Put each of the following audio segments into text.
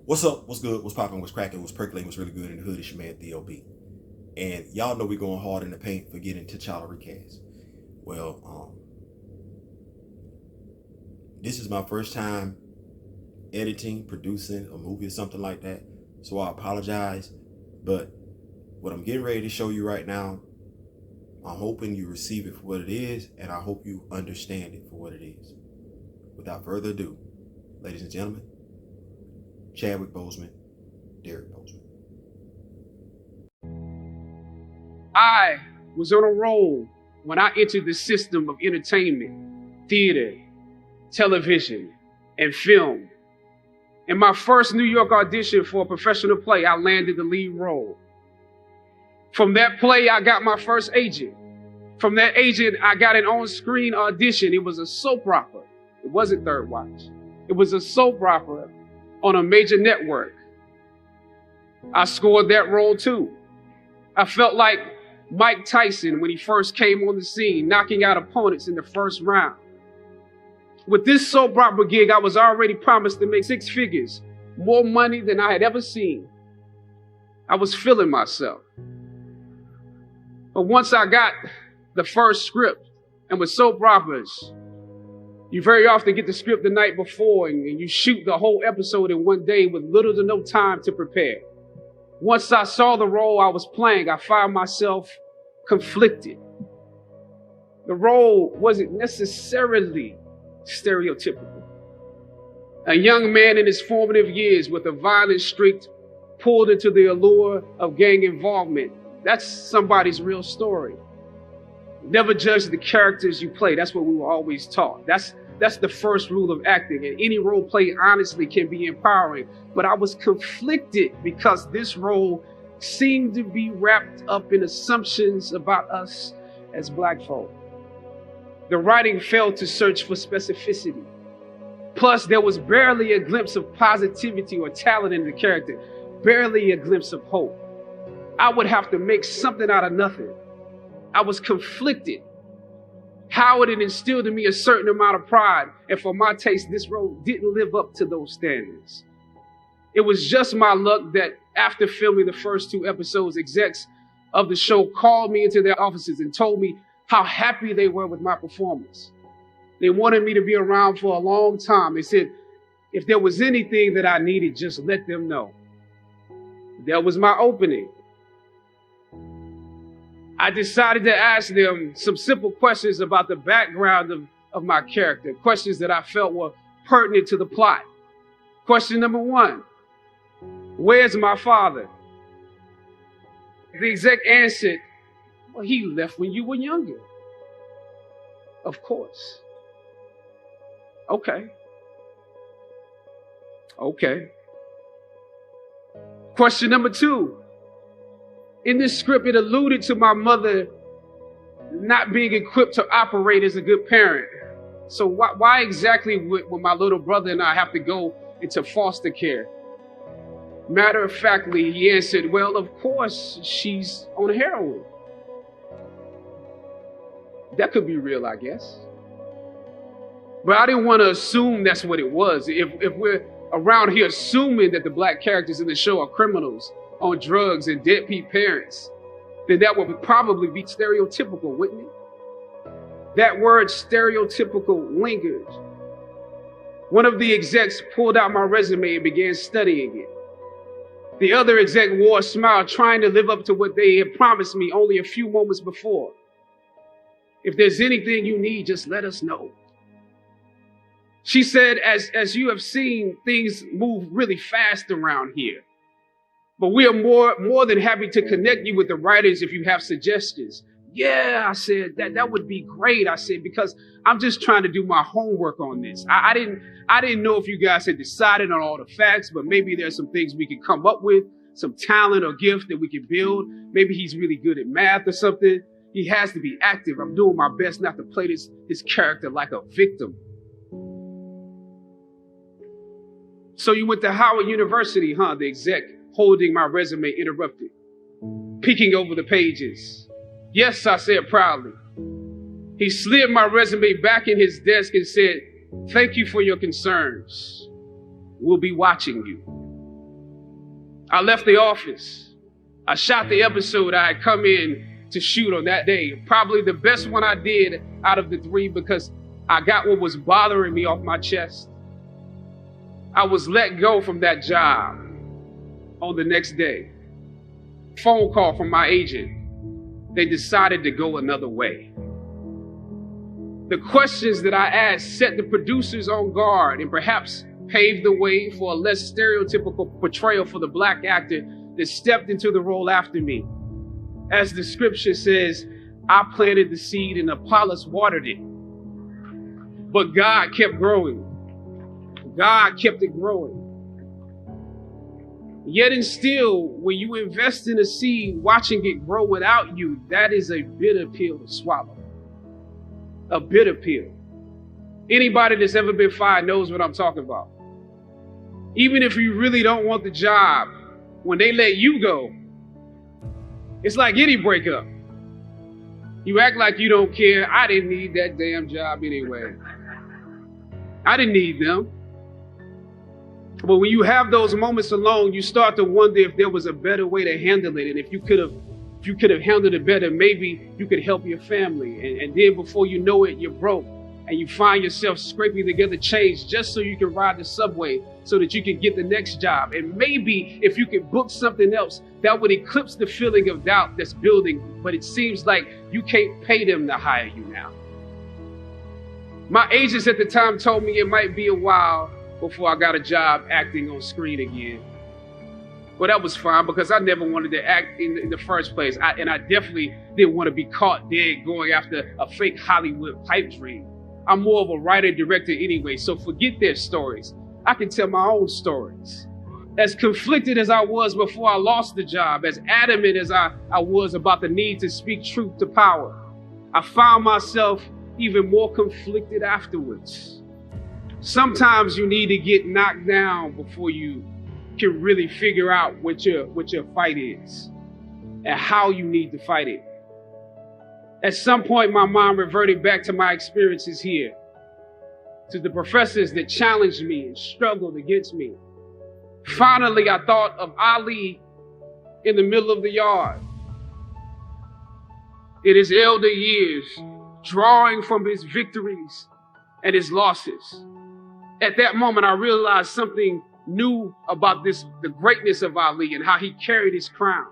What's up? What's good? What's popping? What's cracking? What's percolating? What's really good in the hood? It's your man Theo B. And y'all know we going hard in the paint for getting T'Challa recast. Well, this is my first time editing, producing a movie or something like that. So I apologize. But what I'm getting ready to show you right now, I'm hoping you receive it for what it is, and I hope you understand it for what it is. Without further ado, ladies and gentlemen, Chadwick Boseman, Derek Boseman. I was on a roll when I entered the system of entertainment, theater, television, and film. In my first New York audition for a professional play, I landed the lead role. From that play, I got my first agent. From that agent, I got an on-screen audition. It was a soap opera. It wasn't Third Watch. It was a soap opera on a major network. I scored that role too. I felt like Mike Tyson when he first came on the scene, knocking out opponents in the first round. With this soap opera gig, I was already promised to make six figures, more money than I had ever seen. I was feeling myself. But once I got the first script, and with soap operas, you very often get the script the night before and you shoot the whole episode in one day with little to no time to prepare. Once I saw the role I was playing, I found myself conflicted. The role wasn't necessarily stereotypical. A young man in his formative years with a violent streak pulled into the allure of gang involvement. That's somebody's real story. Never judge the characters you play. That's what we were always taught. That's the first rule of acting. And any role played honestly can be empowering. But I was conflicted because this role seemed to be wrapped up in assumptions about us as Black folk. The writing failed to search for specificity. Plus, there was barely a glimpse of positivity or talent in the character, barely a glimpse of hope. I would have to make something out of nothing. I was conflicted. Howard had instilled in me a certain amount of pride, and for my taste, this role didn't live up to those standards. It was just my luck that after filming the first two episodes, execs of the show called me into their offices and told me how happy they were with my performance. They wanted me to be around for a long time. They said, if there was anything that I needed, just let them know. That was my opening. I decided to ask them some simple questions about the background of my character, questions that I felt were pertinent to the plot. Question number one, where's my father? The exec answered, well, he left when you were younger. Of course. Okay. Question number two, in this script, it alluded to my mother not being equipped to operate as a good parent. So why exactly would my little brother and I have to go into foster care? Matter of factly, he answered, well, of course, she's on heroin. That could be real, I guess. But I didn't want to assume that's what it was. If we're around here assuming that the Black characters in the show are criminals, on drugs and deadbeat parents, then that would probably be stereotypical, wouldn't it? That word stereotypical lingered. One of the execs pulled out my resume and began studying it. The other exec wore a smile, trying to live up to what they had promised me only a few moments before. If there's anything you need, just let us know. She said, as you have seen, things move really fast around here. But we are more than happy to connect you with the writers if you have suggestions. Yeah, I said, that would be great. I said, because I'm just trying to do my homework on this. I didn't know if you guys had decided on all the facts, but maybe there's some things we could come up with, some talent or gift that we can build. Maybe he's really good at math or something. He has to be active. I'm doing my best not to play this character like a victim. So you went to Howard University, huh? The exec holding my resume interrupted, peeking over the pages. Yes, I said proudly. He slid my resume back in his desk and said, thank you for your concerns. We'll be watching you. I left the office. I shot the episode I had come in to shoot on that day. Probably the best one I did out of the 3 because I got what was bothering me off my chest. I was let go from that job on the next day. Phone call from my agent. They decided to go another way. The questions that I asked set the producers on guard and perhaps paved the way for a less stereotypical portrayal for the black actor that stepped into the role after me. As the scripture says, I planted the seed and Apollos watered it. But God kept growing. God kept it growing. Yet and still, when you invest in a seed, watching it grow without you, that is a bitter pill to swallow. A bitter pill. Anybody that's ever been fired knows what I'm talking about. Even if you really don't want the job, when they let you go, it's like any breakup. You act like you don't care. I didn't need that damn job anyway. I didn't need them. But when you have those moments alone, you start to wonder if there was a better way to handle it. And if you could have handled it better, maybe you could help your family. And then before you know it, you're broke. And you find yourself scraping together change just so you can ride the subway so that you can get the next job. And maybe if you could book something else, that would eclipse the feeling of doubt that's building. But it seems like you can't pay them to hire you now. My agents at the time told me it might be a while before I got a job acting on screen again. Well, that was fine because I never wanted to act in the first place. And I definitely didn't want to be caught dead going after a fake Hollywood pipe dream. I'm more of a writer-director anyway, so forget their stories. I can tell my own stories. As conflicted as I was before I lost the job, as adamant as I was about the need to speak truth to power, I found myself even more conflicted afterwards. Sometimes you need to get knocked down before you can really figure out what your fight is and how you need to fight it. At some point, my mind reverted back to my experiences here, to the professors that challenged me and struggled against me. Finally, I thought of Ali in the middle of the yard, in his elder years, drawing from his victories and his losses. At that moment, I realized something new about the greatness of Ali and how he carried his crown.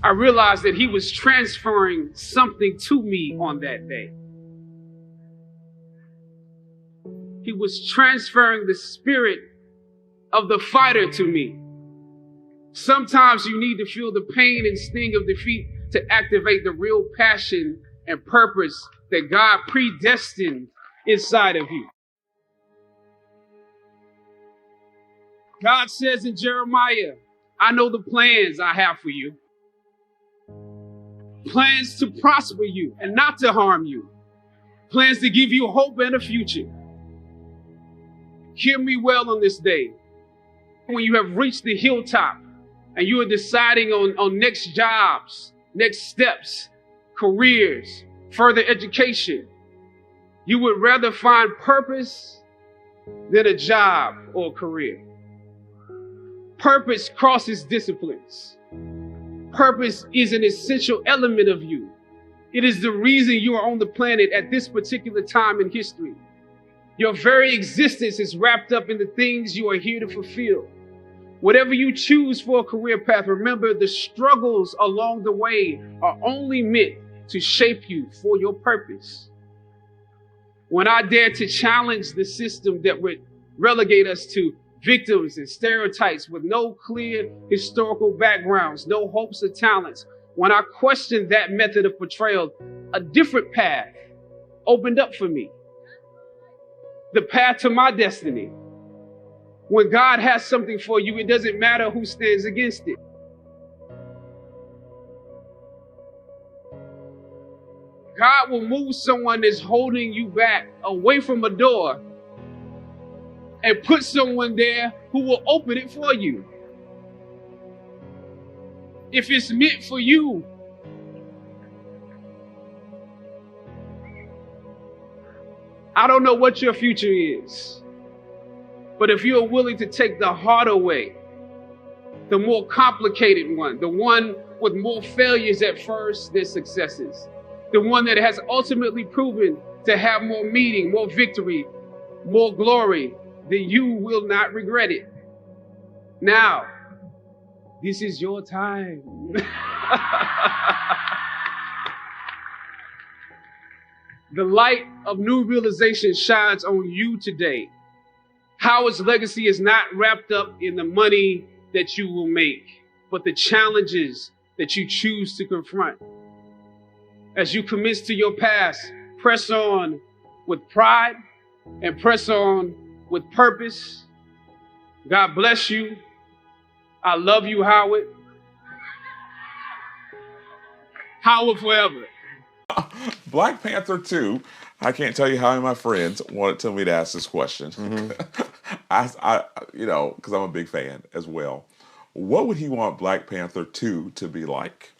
I realized that he was transferring something to me on that day. He was transferring the spirit of the fighter to me. Sometimes you need to feel the pain and sting of defeat to activate the real passion and purpose that God predestined inside of you. God says in Jeremiah, I know the plans I have for you. Plans to prosper you and not to harm you. Plans to give you hope and a future. Hear me well on this day. When you have reached the hilltop and you are deciding on next jobs, next steps, careers, further education, you would rather find purpose than a job or a career. Purpose crosses disciplines. Purpose is an essential element of you. It is the reason you are on the planet at this particular time in history. Your very existence is wrapped up in the things you are here to fulfill. Whatever you choose for a career path, remember the struggles along the way are only meant to shape you for your purpose. When I dare to challenge the system that would relegate us to victims and stereotypes with no clear historical backgrounds, no hopes or talents, when I questioned that method of portrayal, a different path opened up for me. The path to my destiny. When God has something for you, it doesn't matter who stands against it. God will move someone that's holding you back away from a door and put someone there who will open it for you. If it's meant for you, I don't know what your future is, but if you're willing to take the harder way, the more complicated one, the one with more failures at first than successes, the one that has ultimately proven to have more meaning, more victory, more glory, then you will not regret it. Now, this is your time. The light of new realization shines on you today. Howard's legacy is not wrapped up in the money that you will make, but the challenges that you choose to confront. As you commit to your past, press on with pride and press on with purpose. God bless you. I love you, Howard. Howard forever. Black Panther 2. I can't tell you how many of my friends wanted to me to ask this question. I because I'm a big fan as well. What would he want Black Panther 2 to be like?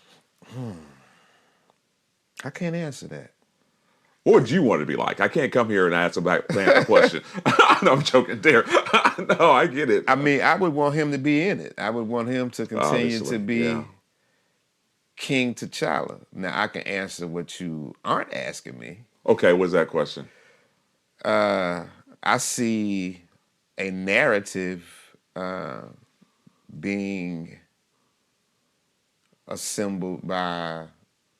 I can't answer that. What would you want it to be like? I can't come here and ask a Black Panther question. No, I'm joking there. No, I get it. I mean, I would want him to be in it. I would want him to continue Obviously, to be yeah. King T'Challa. Now, I can answer what you aren't asking me. Okay, what's that question? I see a narrative being assembled by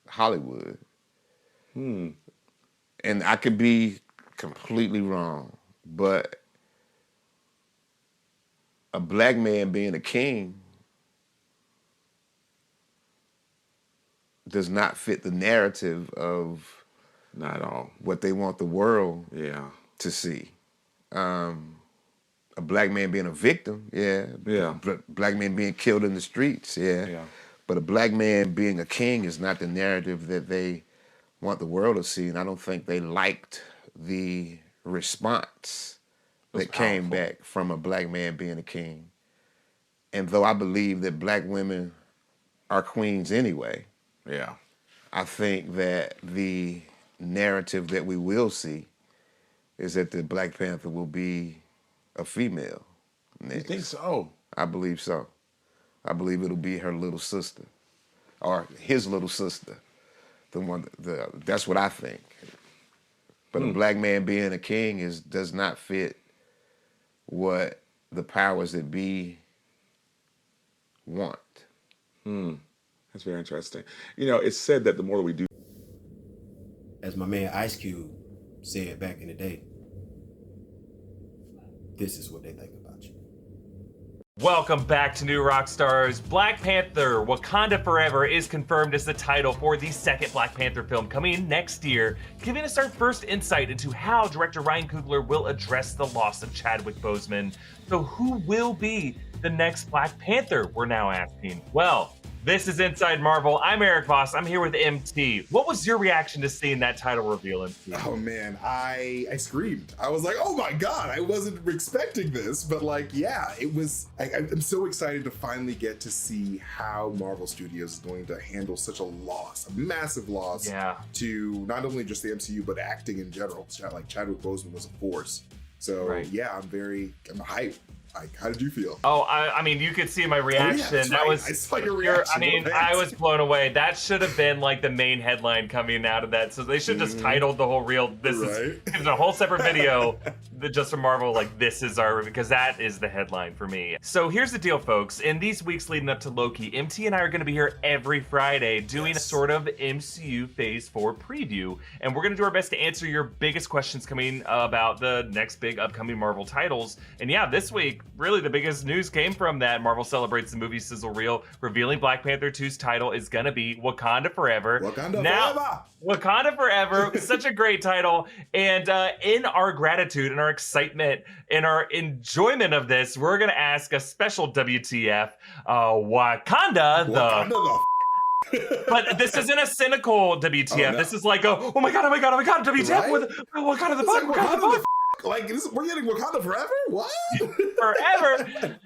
Hollywood. And I could be completely wrong, but a black man being a king does not fit the narrative of Not at all. what they want the world Yeah. to see. A black man being a victim, yeah. Yeah. Black men being killed in the streets, yeah. Yeah. But a black man being a king is not the narrative that they want the world to see, and I don't think they liked the response that came back from a black man being a king. And though I believe that black women are queens anyway, Yeah. I think that the narrative that we will see is that the Black Panther will be a female next. You think so? I believe so. I believe it'll be her little sister or his little sister. That's what I think. But a black man being a king does not fit what the powers that be want. That's very interesting. You know, it's said that the more we do, As my man Ice Cube said back in the day, this is what they think about you. Welcome back to New Rock Stars. Black Panther Wakanda Forever is confirmed as the title for the second Black Panther film coming next year, giving us our first insight into how director Ryan Coogler will address the loss of Chadwick Boseman. So who will be the next Black Panther, we're now asking? Well, this is Inside Marvel. I'm Eric Voss. I'm here with MT. What was your reaction to seeing that title reveal, MT? Oh man, I screamed. I was like, oh my God, I wasn't expecting this, but like, yeah, it was, I'm so excited to finally get to see how Marvel Studios is going to handle such a loss, a massive loss to not only just the MCU, but acting in general. Like Chadwick Boseman was a force. So yeah, I'm hyped. Like, how did you feel? Oh, I mean, you could see my reaction. I saw your reaction. I mean, I was blown away. That should have been like the main headline coming out of that. So they should have just titled the whole reel. This is a whole separate video just from Marvel. Like, this is our, because that is the headline for me. So here's the deal, folks. In these weeks leading up to Loki, MT and I are going to be here every Friday doing a sort of MCU Phase 4 preview, and we're going to do our best to answer your biggest questions coming about the next big upcoming Marvel titles. And yeah, this week, really the biggest news came from that. Marvel celebrates the movie sizzle reel, revealing Black Panther 2's title is gonna be Wakanda Forever. Wakanda Forever, such a great title. And in our gratitude and our excitement and our enjoyment of this, we're gonna ask a special WTF, Wakanda the But this isn't a cynical WTF. This is like oh my god, WTF with Wakanda the fuck. Like, we're getting Wakanda forever? What? Forever.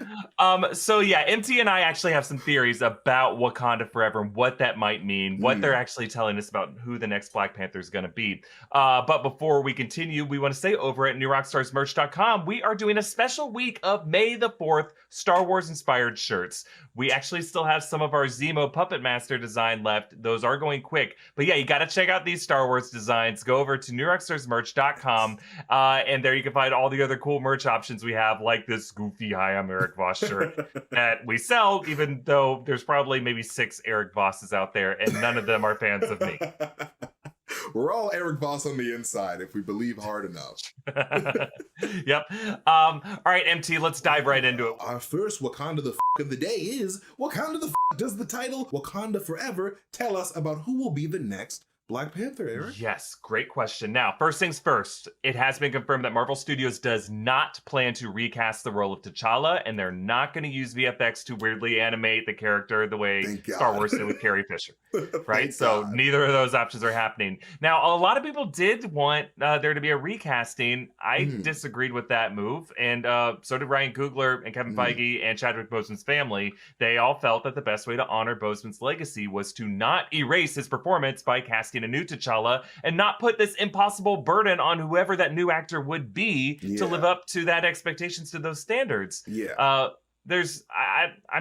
So yeah, MT and I actually have some theories about Wakanda Forever and what that might mean, what they're actually telling us about who the next Black Panther is going to be. But before we continue, we want to say over at newrockstarsmerch.com, we are doing a special week of May the 4th Star Wars inspired shirts. We actually still have some of our Zemo Puppet Master design left. Those are going quick. But yeah, you got to check out these Star Wars designs. Go over to newrockstarsmerch.com, and there you can find all the other cool merch options we have, like this goofy Hi, I'm Eric Voss shirt that we sell, even though there's probably maybe 6 Eric Vosses out there, and none of them are fans of me. We're all Eric Voss on the inside if we believe hard enough. Yep. All right, MT, let's dive right into it. Our first Wakanda the of the day is Wakanda the Does the title Wakanda Forever tell us about who will be the next Black Panther, Eric? Yes, great question. Now, first things first, it has been confirmed that Marvel Studios does not plan to recast the role of T'Challa, and they're not going to use VFX to weirdly animate the character the way Star Wars did with Carrie Fisher, right? So neither of those options are happening. Now, a lot of people did want there to be a recasting. I disagreed with that move, and so did Ryan Coogler and Kevin Feige and Chadwick Boseman's family. They all felt that the best way to honor Boseman's legacy was to not erase his performance by casting a new T'Challa and not put this impossible burden on whoever that new actor would be to live up to that expectations, to those standards. I'm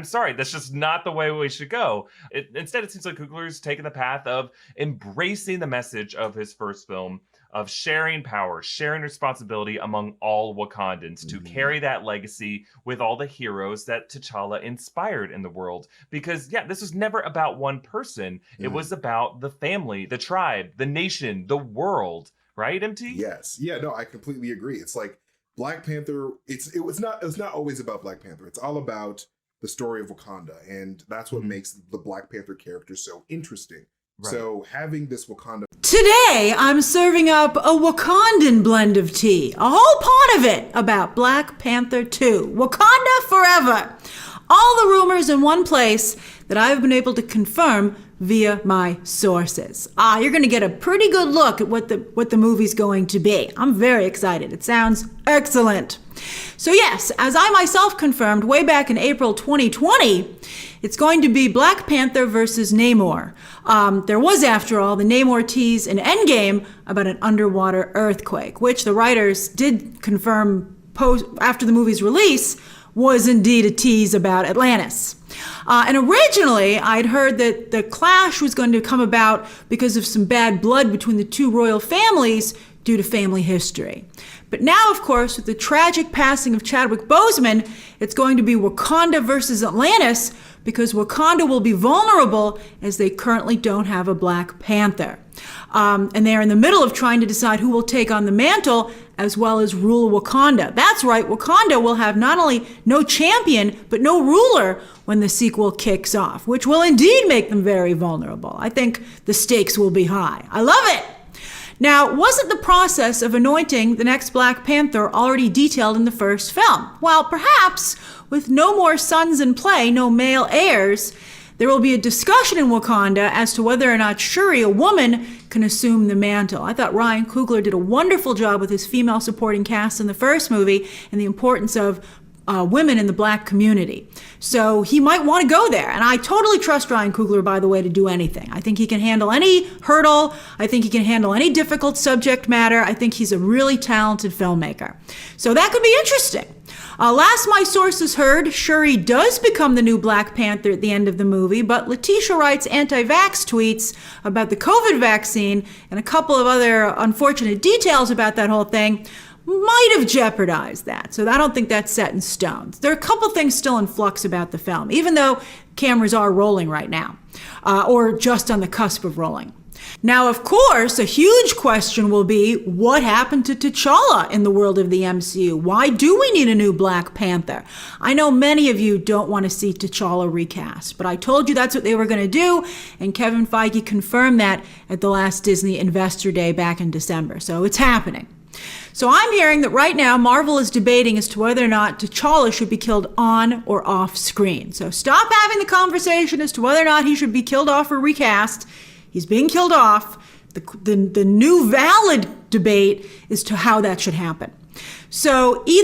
sorry, that's just not the way we should go. Instead, it seems like Coogler's taken the path of embracing the message of his first film, of sharing power, sharing responsibility among all Wakandans to carry that legacy with all the heroes that T'Challa inspired in the world. Because, yeah, this was never about one person. It was about the family, the tribe, the nation, the world. Right, MT? Yes. Yeah, no, I completely agree. It's like Black Panther, it was not always about Black Panther. It's all about the story of Wakanda. And that's what makes the Black Panther character so interesting. Right. So having this Wakanda. Today, I'm serving up a Wakandan blend of tea, a whole pot of it about Black Panther 2, Wakanda Forever. All the rumors in one place that I've been able to confirm via my sources. You're going to get a pretty good look at what the movie's going to be. I'm very excited. It sounds excellent. So yes, as I myself confirmed way back in April 2020, it's going to be Black Panther versus Namor. There was, after all, the Namor tease in Endgame about an underwater earthquake, which the writers did confirm after the movie's release was indeed a tease about Atlantis. And originally, I'd heard that the clash was going to come about because of some bad blood between the two royal families due to family history. But now, of course, with the tragic passing of Chadwick Boseman, it's going to be Wakanda versus Atlantis because Wakanda will be vulnerable as they currently don't have a Black Panther. And they're in the middle of trying to decide who will take on the mantle as well as rule Wakanda. That's right, Wakanda will have not only no champion, but no ruler when the sequel kicks off, which will indeed make them very vulnerable. I think the stakes will be high. I love it! Now, wasn't the process of anointing the next Black Panther already detailed in the first film? Well, perhaps with no more sons in play, no male heirs, there will be a discussion in Wakanda as to whether or not Shuri, a woman, can assume the mantle. I thought Ryan Coogler did a wonderful job with his female supporting cast in the first movie and the importance of women in the Black community. So he might want to go there. And I totally trust Ryan Coogler, by the way, to do anything. I think he can handle any hurdle. I think he can handle any difficult subject matter. I think he's a really talented filmmaker. So that could be interesting. Last my sources heard, Shuri does become the new Black Panther at the end of the movie, but Letitia Wright's anti-vax tweets about the COVID vaccine and a couple of other unfortunate details about that whole thing might have jeopardized that. So I don't think that's set in stone. There are a couple things still in flux about the film, even though cameras are rolling right now, or just on the cusp of rolling. Now, of course, a huge question will be, what happened to T'Challa in the world of the MCU? Why do we need a new Black Panther? I know many of you don't want to see T'Challa recast, but I told you that's what they were going to do, and Kevin Feige confirmed that at the last Disney Investor Day back in December, so it's happening. So I'm hearing that right now Marvel is debating as to whether or not T'Challa should be killed on or off screen. So stop having the conversation as to whether or not he should be killed off or recast. He's being killed off. The new valid debate is to how that should happen. So either